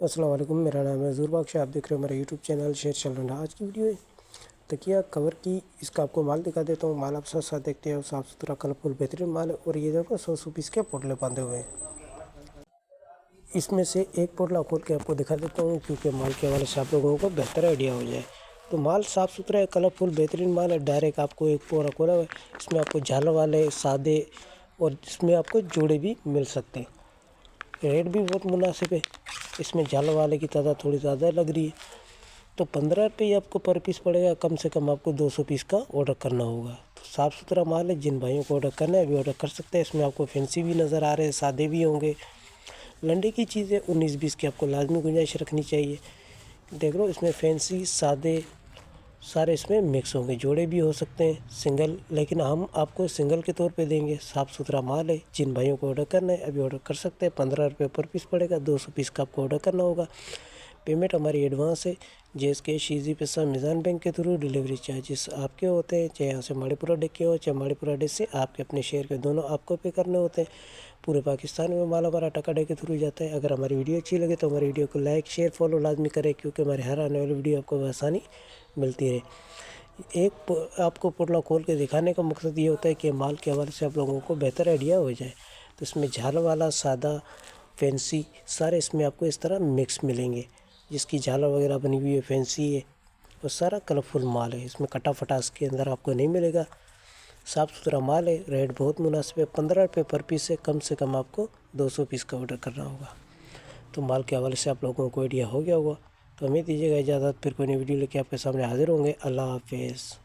अस्सलाम वालेकुम, मेरा नाम है ज़ुर बख्श। आप देख रहे हो मेरा यूट्यूब चैनल शेयर चल रहा है। आज की वीडियो है तकिया कवर की। इसका आपको माल दिखा देता हूँ। माल आप साथ साथ देखते हैं। साफ़ सुथरा कलरफुल बेहतरीन माल है। और ये देखो 100 पीस के पोटले बांधे हुए हैं। इसमें से एक पोटला खोल के आपको दिखा देता हूँ, क्योंकि माल के हवाले से आप लोगों को बेहतर आइडिया हो जाए। तो माल साफ़ सुथरा है, कलरफुल बेहतरीन माल है। डायरेक्ट आपको एक पोरा खोला हुआ है। इसमें आपको झालर वाले, सादे और इसमें आपको जोड़े भी मिल सकते हैं। रेट भी बहुत मुनासिब है। इसमें झालर वाले की तादाद थोड़ी ज़्यादा लग रही है, तो 15 रुपये आपको पर पीस पड़ेगा। कम से कम आपको 200 पीस का ऑर्डर करना होगा। तो साफ़ सुथरा माल है। जिन भाइयों को ऑर्डर करना है अभी ऑर्डर कर सकते हैं। इसमें आपको फैंसी भी नज़र आ रहे हैं, सादे भी होंगे। लंडे की चीज़ें 19-20 की आपको लाजमी गुंजाइश रखनी चाहिए। देख लो, इसमें फैंसी सादे सारे इसमें मिक्स होंगे। जोड़े भी हो सकते हैं, सिंगल, लेकिन हम आपको सिंगल के तौर पे देंगे। साफ़ सुथरा माल है। जिन भाइयों को ऑर्डर करना है अभी ऑर्डर कर सकते हैं। 15 रुपये पर पीस पड़ेगा। 200 पीस का आपको ऑर्डर करना होगा। पेमेंट हमारी एडवांस है। JSK ईज़ी पैसा मिज़ान बैंक के थ्रू। डिलीवरी चार्जेस आपके होते हैं, चाहे यहाँ से माड़ीपुरा डे के हो, चाहे माड़ीपुरा डे से आपके अपने शहर के, दोनों आपको पे करने होते हैं। पूरे पाकिस्तान में माल हमारा टका डे के थ्रू जाता है। अगर हमारी वीडियो अच्छी लगे तो हमारी वीडियो को लाइक शेयर फॉलो लाजमी करें, क्योंकि हमारे हर आने वाली वीडियो आपको आसानी मिलती रहे। आपको पोटला खोल के दिखाने का मकसद ये होता है कि माल के हवाले से आप लोगों को बेहतर आइडिया हो जाए। तो इसमें झालर वाला, सादा, फैंसी सारे इसमें आपको इस तरह मिक्स मिलेंगे। जिसकी झालर वगैरह बनी हुई है, फैंसी है, और सारा कलरफुल माल है। इसमें कटा फटा इसके अंदर आपको नहीं मिलेगा। साफ़ सुथरा माल है। रेट बहुत मुनासिब है। 15 रुपये पर पीस है। कम से कम आपको 200 पीस का ऑर्डर करना होगा। तो माल के हवाले से आप लोगों को आइडिया हो गया होगा। तो हमें दीजिएगा इजाज़त। फिर कोई नई वीडियो लेके आपके सामने हाजिर होंगे। अल्लाह हाफिज़।